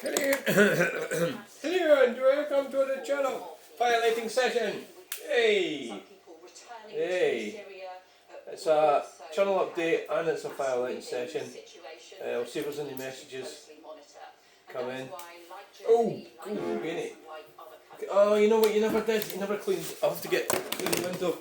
Hello, hello and welcome to the channel. Firefighting session. Hey, hey. It's a channel update and it's a firelighting session. We'll see if there's any messages come in. Oh, cool, Benny. Oh, you know what you never did? You never cleaned. I'll have to get clean the window.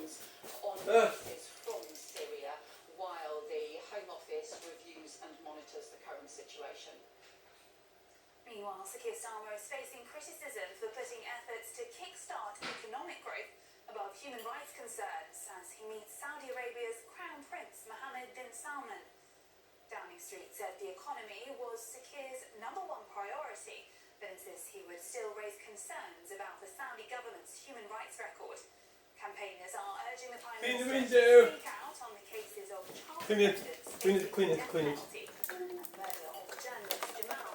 Meanwhile, Sir Keir Starmer is facing criticism for putting efforts to kickstart economic growth above human rights concerns as he meets Saudi Arabia's Crown Prince Mohammed bin Salman. Downing Street said the economy was Sir Keir's #1 priority, but insists he would still raise concerns about the Saudi government's human rights record. Campaigners are urging the Prime Minister to speak out on the cases of child predators, Clean it. and murder of journalist Chunelll.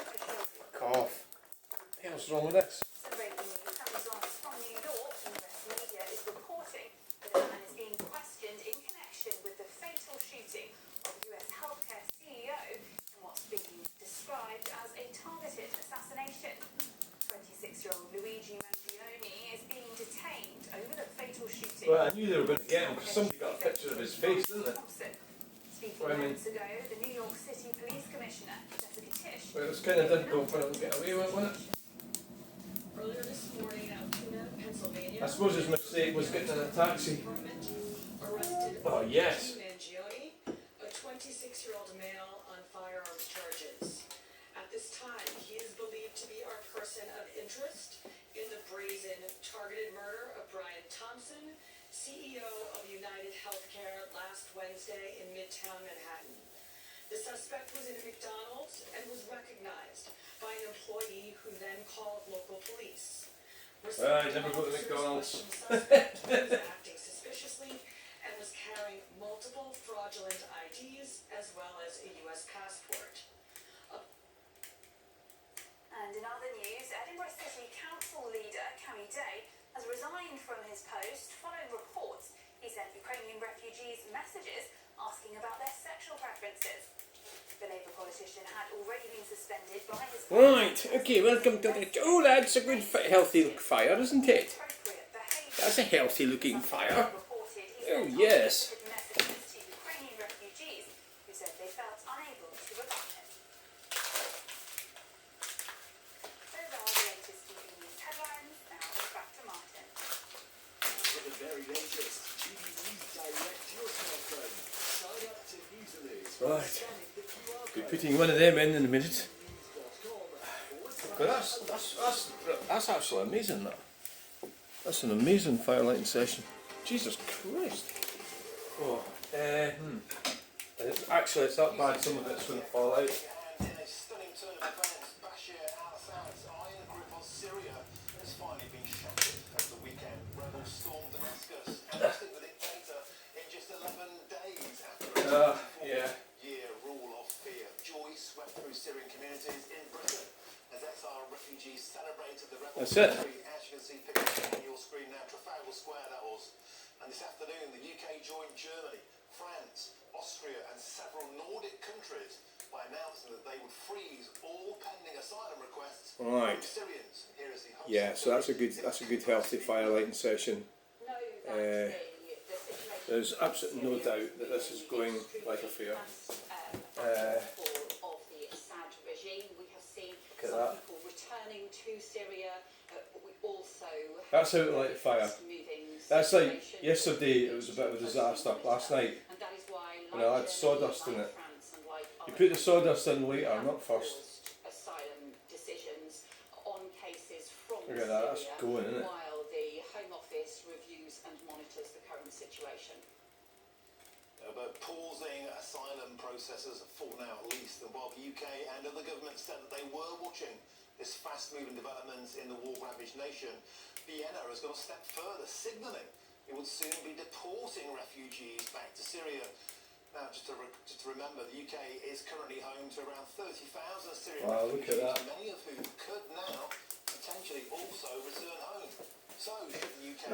Cough. What the hell's wrong with this? Some breaking news comes on from New York. US media is reporting that a man is being questioned in connection with the fatal shooting of US healthcare CEO in what's being described as a targeted assassination. 26-year-old Luigi Mangione is being detained over the fatal shooting. Well, I knew they were going to get him because somebody got a picture of his face, didn't they? Speaking moments ago, the New York City Police Commissioner, Jessica Tisch. Well, it was kind of difficult for him to get away with, wasn't it? Earlier this morning out of Chunelll, Pennsylvania, I suppose his mistake was getting in a taxi. arrested Oh, yes. Mangione, a 26-year-old male on firearms charges. At this time, he is believed to be our person of interest in the brazen targeted murder of Brian Thompson, CEO of United Healthcare, last Wednesday in Midtown Manhattan. The suspect was in a McDonald's and was recognized by an employee who then called local police. I never go to McDonald's. The suspect was acting suspiciously and was carrying multiple fraudulent IDs as well as a U.S. passport. And in other news, Edinburgh City Council leader Cammy Day has resigned from his post following reports he sent Ukrainian refugees messages asking about their sexual preferences. The Labour politician had already been suspended by his... Right, okay, welcome to the... Oh, that's a good, healthy fire, isn't it? That's a healthy looking fire. Oh, yes. Messages to Ukrainian refugees who said they felt unable to revive him. Those are the latest TV News headlines. Now back to Martin. For the very latest TV News direct to your smartphone. Sign up to Newsaloo. Right. Be putting one of them in a minute. But that's actually amazing, that. That's an amazing firelighting session. Jesus Christ. Oh, actually it's that bad, some of it's going to fall out. In a stunning turn of events, Bashar al-Assad's iron grip on Syria has finally been shattered over the weekend. Rebels stormed Damascus and arrested the dictator in just 11 days after a year rule of fear. Joy swept through Syrian communities in Britain as exile refugees celebrated the rebel victory. As you can see, pictures on your screen now, Trafalgar Square that was. And this afternoon, the UK joined Germany, France, Austria and several Nordic countries by announcing that they would freeze all pending asylum requests Right. from Syrians. Here is the host. Yeah, so that's a good healthy firelighting session. There's absolutely no doubt that this is going like a fair. Look at that. That's out like fire. That's like yesterday, it was a bit of a disaster. Last night, when I had sawdust in it. You put the sawdust in later, not first. Look at that, that's going, isn't it? While the Home Office reviews and monitors the current situation. But pausing asylum processes for now at least, and while the UK and other governments said that they were watching this fast-moving development in the war-ravaged nation, Vienna has gone a step further, signalling it would soon be deporting refugees back to Syria. Now, just to remember, the UK is currently home to around 30,000 Syrian refugees, many of whom could now potentially also return home. So, should the UK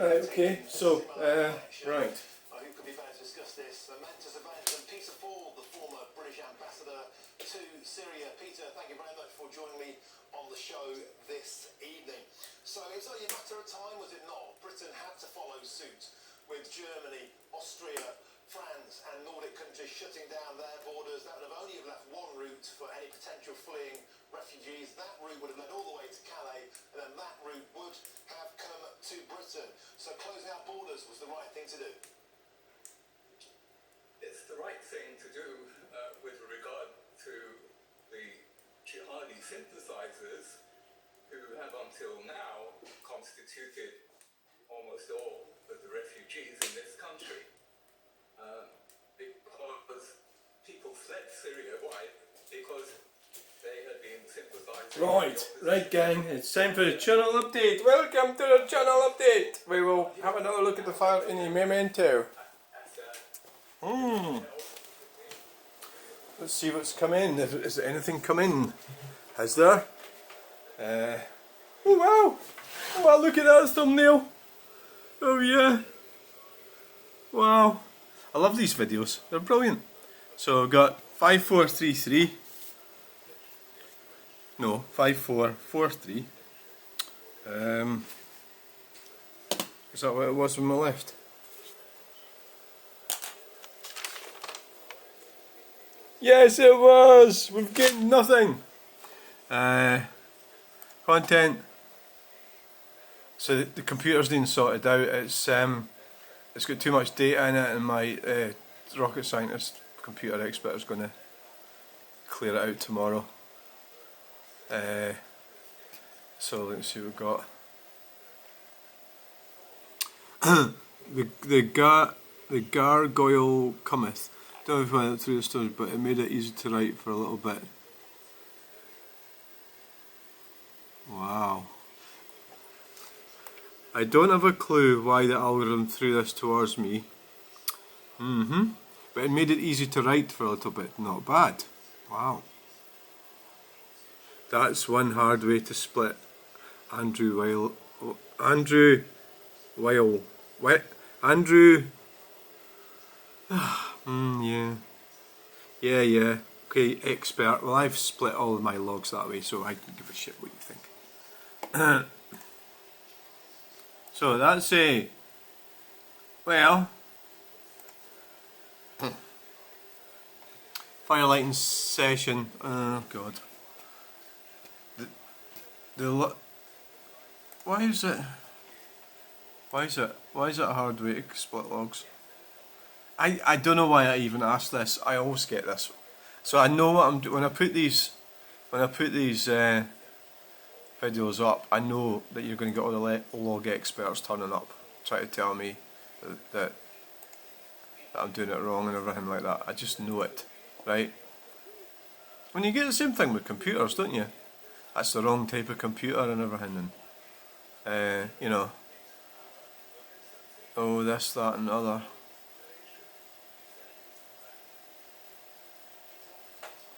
right. Who could be better to discuss this momentous event than Peter Ford, the former British ambassador to Syria. Peter, thank you very much for joining me on the show this evening. So it was only a matter of time, was it not? Britain had to follow suit with Germany, Austria, France and Nordic countries shutting down their borders. That would have only left one route for any potential fleeing refugees. That route would have led all the way to Calais, and then that route would have come to Britain. So closing our borders was the right thing to do. It's the right thing to do with regard to the jihadi sympathizers who have until now constituted almost all of the refugees in this country. Because people fled Syria, why? Because they had been sympathising. Right gang, it's time for the channel update. Welcome to the channel update. We will have another look at the file in the memento. Let's see what's come in. Is there anything come in? Has there? Oh wow! Oh wow, look at that thumbnail. Oh yeah. Wow. I love these videos. They're brilliant. So I've got 5433. No, 5443. Is that what it was on my left? Yes, it was. We've got nothing. Content. So the computer's being sorted out. It's got too much data in it, and my rocket scientist computer expert is going to clear it out tomorrow. So let's see what we've got. the gargoyle cometh. Don't know if I went through the story, but it made it easy to write for a little bit. Wow. I don't have a clue why the algorithm threw this towards me. But it made it easy to write for a little bit. Not bad. Wow. That's one hard way to split Andrew Weil. Andrew. Yeah. Okay, expert. Well, I've split all of my logs that way, so I can give a shit what you think. So that's a firelighting session. Oh god. Why is it a hard way to split logs? I don't know why I even asked this. I always get this. So I know what I'm doing when I put these videos up. I know that you're going to get all the log experts turning up, trying to tell me that I'm doing it wrong and everything like that. I just know it, right? When you get the same thing with computers, don't you? That's the wrong type of computer and everything, and you know, oh this, that, and the other.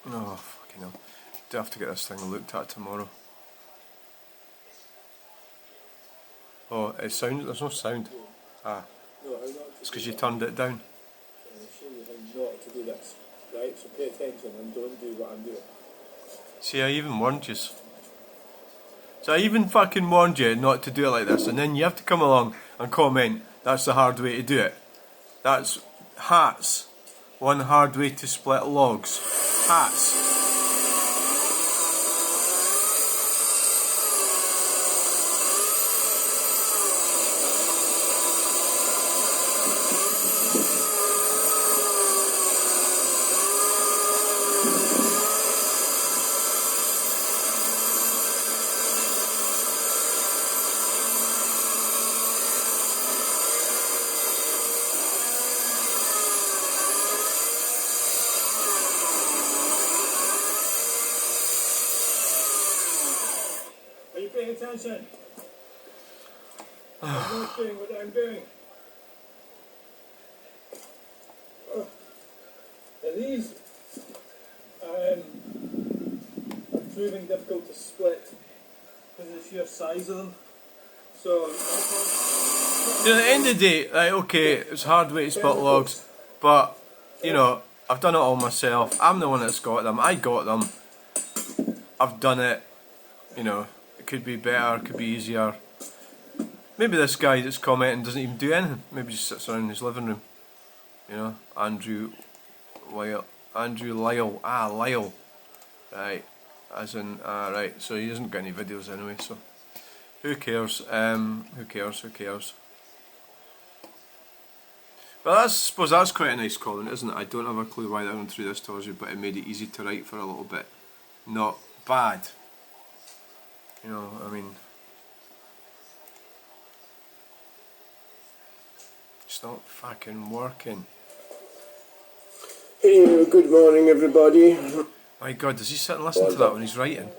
Oh fucking hell! Do have to get this thing looked at tomorrow. Oh, it's sound. There's no sound. Ah, it's because you turned it down. I'll show you how not to do this, right? So pay attention and don't do what I'm doing. See, I even warned you. So I even fucking warned you not to do it like this, and then you have to come along and comment, that's the hard way to do it. That's hats. One hard way to split logs. Hats. Are you paying attention? I'm not doing what I'm doing. Now these are proving difficult to split because of the sheer size of them. So At the end of the day, right, okay, it's a hard way to split logs, but you know, I've done it all myself. I'm the one that's got them. I got them. I've done it. you know, it could be better, it could be easier. Maybe this guy that's commenting doesn't even do anything. Maybe just sits around in his living room. You know, Andrew Lyle. Lyle. Right. As in, right. So he hasn't got any videos anyway, so who cares? Who cares? But I suppose that's quite a nice comment, isn't it? I don't have a clue why they went through this towards you, but it made it easy to write for a little bit. Not bad. You know, I mean, it's not fucking working. Hey, good morning, everybody. My God, does he sit and listen to that when he's writing?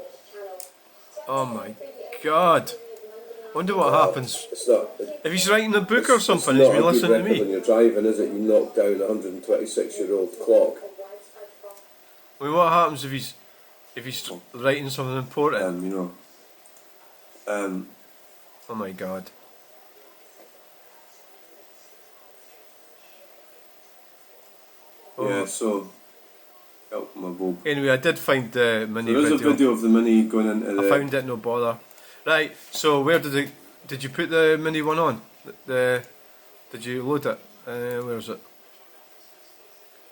Oh my God. I wonder what happens It's not. if he's writing a book or something. It's He's not been a good listening to record when me. you're driving, is it? You knock down a 126-year-old clock. I mean, what happens if he's writing something important? You know. Oh my God. Yeah. So. Help my bulb. Anyway, I did find the mini There is video. a video of the mini going into the. I found it, no bother. Right, so where did you put the mini one on? Did you load it? Where is it?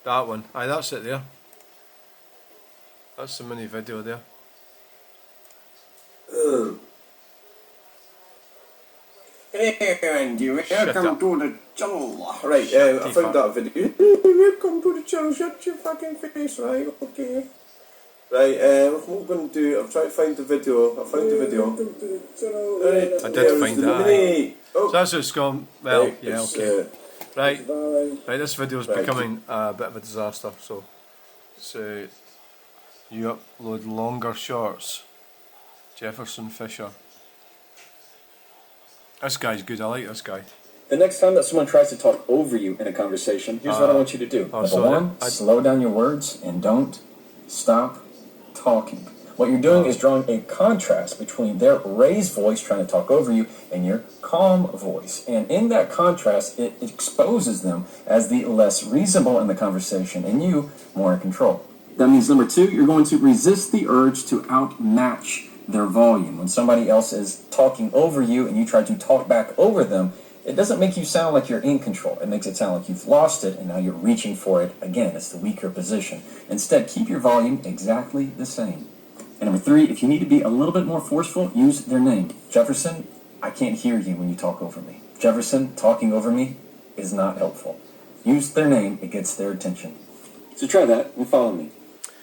That one. Aye, that's it there. That's the mini video there. And you Shut welcome up. to the channel. Right, I found that video. Welcome to the channel. Shut your fucking face, right? Okay. Right, what I'm going to do, I've tried to find the video. I found the video. Right, I did find that. Mini. So that's what it's gone. Well, Right, yeah, it's, okay. Right, this video is right. becoming a bit of a disaster, so you upload longer shorts. Jefferson Fisher. This guy's good, I like this guy. The next time that someone tries to talk over you in a conversation, here's what I want you to do. Number one, slow down your words and don't stop talking. What you're doing is drawing a contrast between their raised voice trying to talk over you and your calm voice. And in that contrast, it exposes them as the less reasonable in the conversation and you more in control. That means number two, you're going to resist the urge to outmatch their volume. When somebody else is talking over you and you try to talk back over them, it doesn't make you sound like you're in control. It makes it sound like you've lost it and now you're reaching for it again. It's the weaker position. Instead, keep your volume exactly the same. And number three, if you need to be a little bit more forceful, use their name. Jefferson, I can't hear you when you talk over me. Jefferson, talking over me is not helpful. Use their name, it gets their attention. So try that and follow me.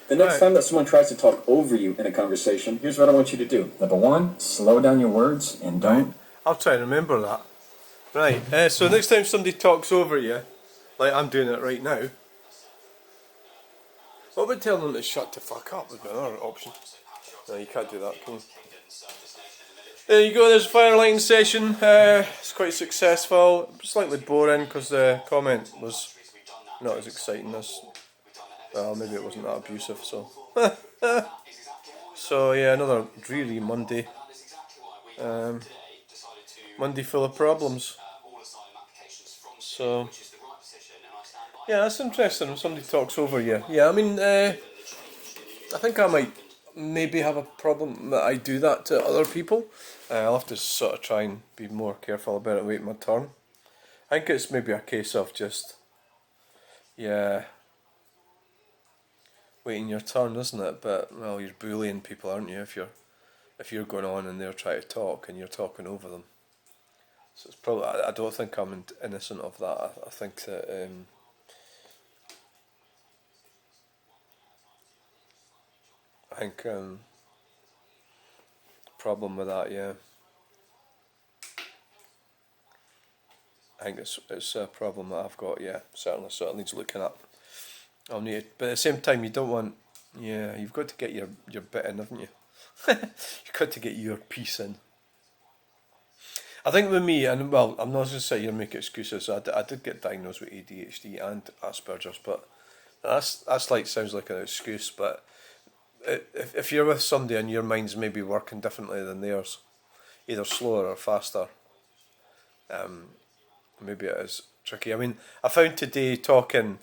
The next time that someone tries to talk over you in a conversation, here's what I want you to do. Number one, slow down your words and don't. I'll try and remember that. Right, so next time somebody talks over you, like I'm doing it right now, what about telling them to shut the fuck up would be another option. No, you can't do that, can you? There you go, there's a fire lighting session. It's quite successful. Slightly boring because the comment was not as exciting as, well, maybe it wasn't that abusive, so. So yeah, another dreary Monday. Monday full of problems. So, yeah, that's interesting when somebody talks over you. Yeah, I mean, I think I might maybe have a problem that I do that to other people. I'll have to sort of try and be more careful about it, wait my turn. I think it's maybe a case of just, yeah, waiting your turn, isn't it? But, well, you're bullying people, aren't you, if you're going on and they're trying to talk and you're talking over them. So it's probably, I don't think I'm innocent of that. I think that problem with that, yeah. I think it's a problem that I've got, yeah, certainly. So it needs looking at. I'll need it, but at the same time, you don't want, yeah, you've got to get your bit in, haven't you? You've got to get your piece in. I think with me, and well, I'm not going to sit here and make excuses. I did get diagnosed with ADHD and Asperger's, but that's like sounds like an excuse. But if you're with somebody and your mind's maybe working differently than theirs, either slower or faster, maybe it is tricky. I mean, I found today talking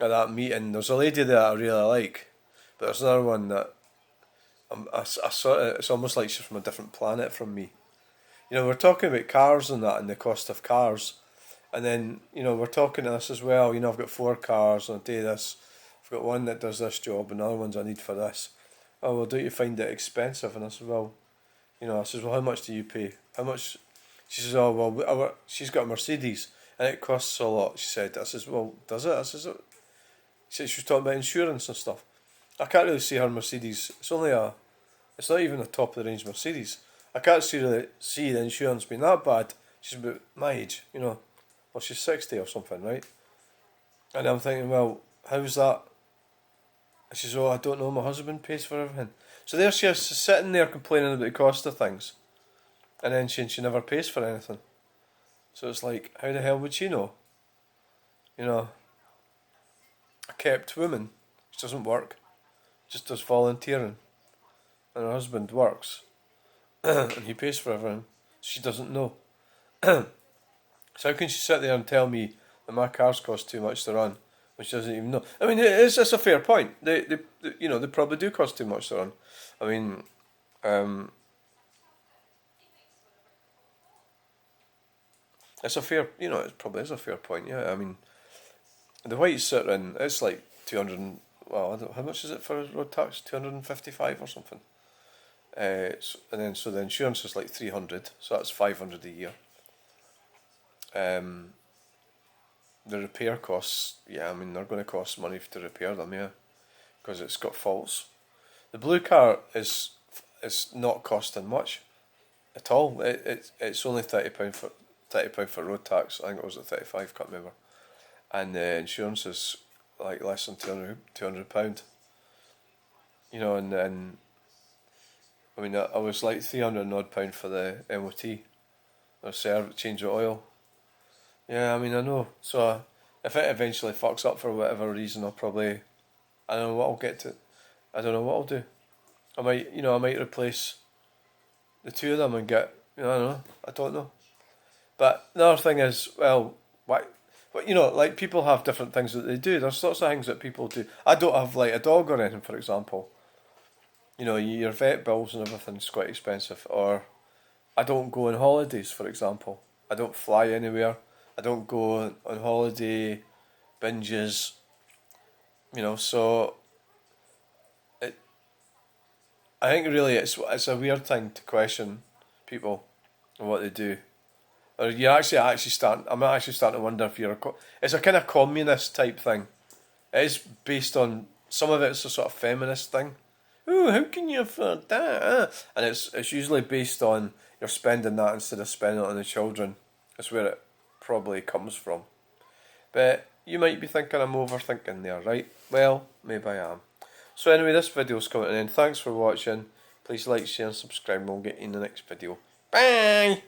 at that meeting, there's a lady that I really like, but there's another one that I sort of, it's almost like she's from a different planet from me. You know, we're talking about cars and that and the cost of cars. And then, you know, we're talking to this as well. You know, I've got 4 cars and I do this. I've got one that does this job and other ones I need for this. Oh, well, don't you find it expensive? And I said, well, you know, I says, well, how much do you pay? How much? She says, oh, well, she's got a Mercedes and it costs a lot, she said. I says, well, does it? I says, she was talking about insurance and stuff. I can't really see her Mercedes. It's not even a top of the range Mercedes. I can't see the insurance being that bad. She's about my age, you know. Well, she's 60 or something, right? And I'm thinking, well, how's that? And she says, oh, I don't know, my husband pays for everything. So there she is, sitting there complaining about the cost of things. And then she never pays for anything. So it's like, how the hell would she know? You know, a kept woman, she doesn't work, just does volunteering. And her husband works. And he pays for everything. She doesn't know. So how can she sit there and tell me that my cars cost too much to run when she doesn't even know? I mean, it's a fair point. They you know, they probably do cost too much to run. I mean, it's a fair, you know, it probably is a fair point. Yeah, I mean, the white Citroen, it's like 200. Well, I don't, how much is it for a road tax? 255 or something. And then so the insurance is like 300, so that's 500 a year. The repair costs, yeah, I mean, they're going to cost money to repair them, yeah, because it's got faults. The blue car is not costing much at all. It's only £30 for road tax. I think it was at 35, can't remember. And the insurance is like less than £200. You know, and then I mean, I was like £300 and odd for the MOT or change of oil. Yeah, I mean, I know. So if it eventually fucks up for whatever reason, I don't know what I'll get to. I don't know what I'll do. I might replace the two of them and get, I don't know. But the other thing is, well, why? But you know, like people have different things that they do. There's lots of things that people do. I don't have like a dog or anything, for example. You know, your vet bills and everything's quite expensive. Or I don't go on holidays, for example. I don't fly anywhere. I don't go on holiday binges. You know, so I think really it's a weird thing to question people and what they do. Or I'm actually starting to wonder if it's a kind of communist type thing. It is based on, some of it's a sort of feminist thing. Oh, how can you afford that? And it's usually based on you're spending that instead of spending it on the children. That's where it probably comes from. But you might be thinking I'm overthinking there, right? Well, maybe I am. So anyway, this video's coming to an end. Thanks for watching. Please like, share and subscribe and we'll get you in the next video. Bye!